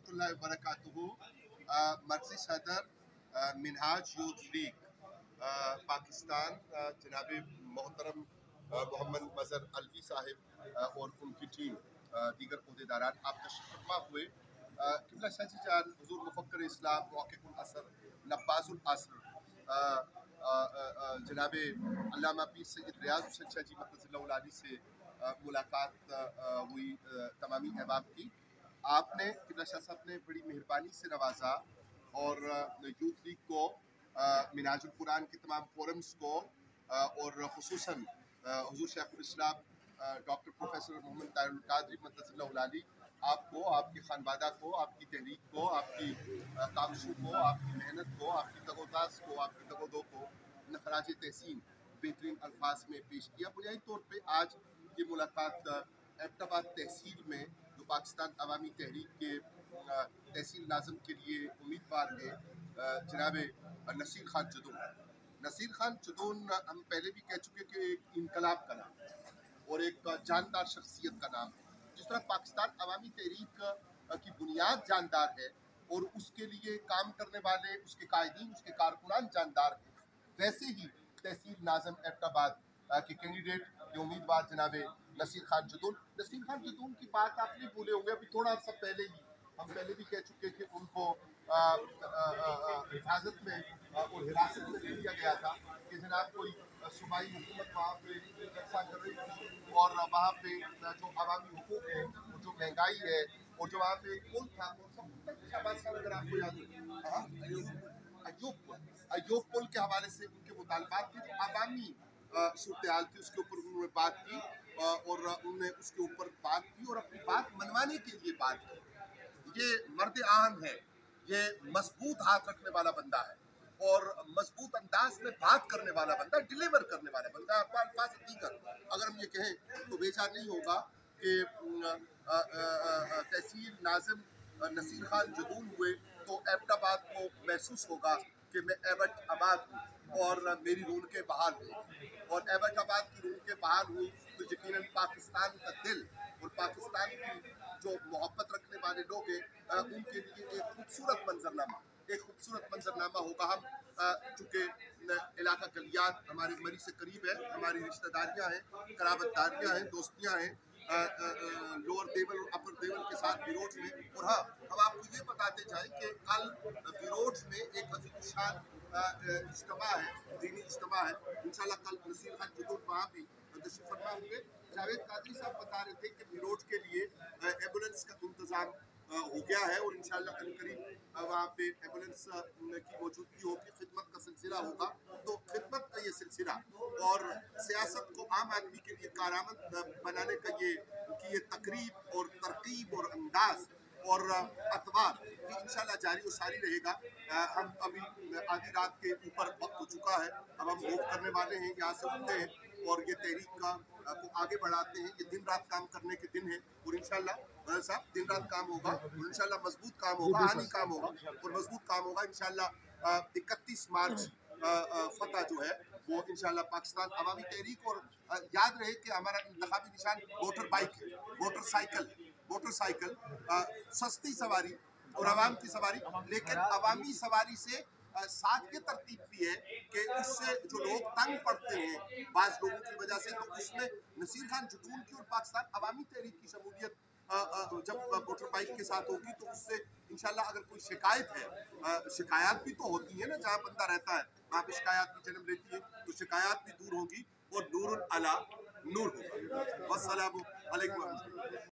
रहमतुल्लाहि व बरकातुहू। मर्कज़ी सदर मिनहाज यूथ लीग पाकिस्तान जनाब मोहतरम मोहम्मद मजहर अलवी साहिब और उनकी टीम दीगर अहदेदारान आप तशरीफ़ फरमा हुए किबला शाजी जान हुज़ूर मुफ़क्किर इस्लाम वाक़िक़ुल असर नब्बाज़ुल असर जनाब अल्लामा पीर सैयद रियाज़ हुसैन शाह जी मक़दसल्लहु अलैहि से मुलाकात हुई तमामी अहबाब की। आपने किबला शाह साहब ने बड़ी मेहरबानी से नवाजा और यूथ लीग को मिनाजुल कुरान के तमाम फोरम्स को और खुसूसन हुज़ूर शेखुल इस्लाम डॉक्टर प्रोफेसर मोहम्मद तारिकुल क़ादरी मक़दसल्लहु अलैहि आपको, आपके खानवादा को, आपकी तहरीक को, आपकी काविशों को, आपकी मेहनत को, आपकी तगोदास को, आपकी तगोदो को नखराज तहसीन बेहतरीन अल्फाज में पेश किया। बुनियादी तौर पर आज ये मुलाकात एबटाबाद तहसील में जो पाकिस्तान अवामी तहरीक के तहसील नाज़म के लिए उम्मीदवार हैं जनाब नसीर खान जदून। नसीर खान जदून हम पहले भी कह चुके कि एक इनकलाब का नाम और एक जानदार शख्सियत का नाम है। जिस तरह पाकिस्तान अवामी तहरीक की बुनियाद जानदार है और उसके लिए काम करने वाले उसके कायदीन, उसके कारकुनान जानदार हैं, वैसे ही तहसील नाज़म एबटाबाद के कैंडिडेट के उम्मीदवार जनाब नसीर खान जदून। नसीर खान जदून की बात आप नहीं भूले होंगे, अभी थोड़ा सा पहले ही हम पहले भी कह चुके कि उनको हिफाजत में और हिरासत में ले लिया गया था कि जनाब कोई सूबाई हुकूमत वहाँ पे जलसा कर रही थी और वहाँ पे जो अवामी हुकूक है और जो महंगाई है और जो वहाँ पे पुल था शाहबाज साहब अगर आपको याद हो अयूब पुल के हवाले से उनके मुतालबात थे, जो अवामी सूरत-ए-हाल थी उसके ऊपर उन्होंने बात की और उन्होंने उसके ऊपर बात की और अपनी बात मनवाने के लिए बात की। ये मर्द आम है, ये मजबूत हाथ रखने वाला बंदा है और मजबूत अंदाज में बात करने वाला बंदा, डिलीवर करने वाला बंदा। आपको अल्फाज हकीकत अगर हम ये कहें तो बेचा नहीं होगा कि तहसील नाज़िम नसीर खान जदून हुए तो एबटाबाद को महसूस होगा कि मैं एबटाबाद हूँ और मेरी रौनकें बहाल हुई और एबटाबाद की रौनकें बहाल हुई तो यकीनन पाकिस्तान का दिल और पाकिस्तान की जो मोहब्बत रखने वाले लोग हैं उनके लिए एक खूबसूरत मंजरनामा होगा। हम चूँकि इलाका गलियात हमारे मरी से करीब है, हमारी रिश्तेदारियाँ हैं, कराबतदारियाँ हैं, दोस्तियाँ हैं लोअर देवल और अपर देवल के साथ बिरोज में। और हाँ, हम आपको ये बताते जाएं कि कल बिरोज में एक अजीम इज्तिमा है, दीनी इज्तिमा है। इंशाल्लाह कल नसीर खान जदून वहाँ भी तशरीफ फरमा होंगे। जावेद कादरी साहब बता रहे थे कि बिरोज के लिए एम्बुलेंस का इंतजाम हो गया है और इंशाल्लाह करीब वहाँ पे एम्बुलेंस की मौजूदगी होगी, खिदमत का सिलसिला होगा। तो खिदमत का ये सिलसिला और सियासत को आम आदमी के लिए कारआमद बनाने का ये तकरीब और तरकीब और अंदाज और अतवार ये इंशाल्लाह जारी और सारी रहेगा। हम अभी आधी रात के ऊपर वक्त हो चुका है, अब हम मूव करने वाले हैं, यहाँ से उठते हैं और ये तहरीक को आगे बढ़ाते हैं। ये दिन रात काम करने के दिन है और इंशाल्लाह साहब दिन रात काम होगा और इंशाल्लाह मजबूत काम होगा, हानी काम होगा और मजबूत काम होगा। इंशाल्लाह 31 मार्च फतह जो है वो इंशाल्लाह पाकिस्तान अवामी तहरीक। और याद रहे कि हमारा इंतखाबी निशान मोटर बाइक है, मोटरसाइकिल सस्ती सवारी और आवाम की सवारी, लेकिन अवामी सवारी से साथ ये तरतीब भी है कि उससे जो लोग तंग पड़ते हैं बाज़ लोगों की वजह से, तो उसमें नसीर खान जदून की और पाकिस्तान अवामी तहरीक की शमूलियत जब मोटर बाइक के साथ होगी तो उससे इंशाल्लाह अगर कोई शिकायत है, शिकायत भी तो होती है ना, जहाँ बंदा रहता है वहाँ पे शिकायत भी जन्म लेती है, तो शिकायत भी दूर होगी और नूरुल अला नूर होगा। वस्सलामु अलैकुम।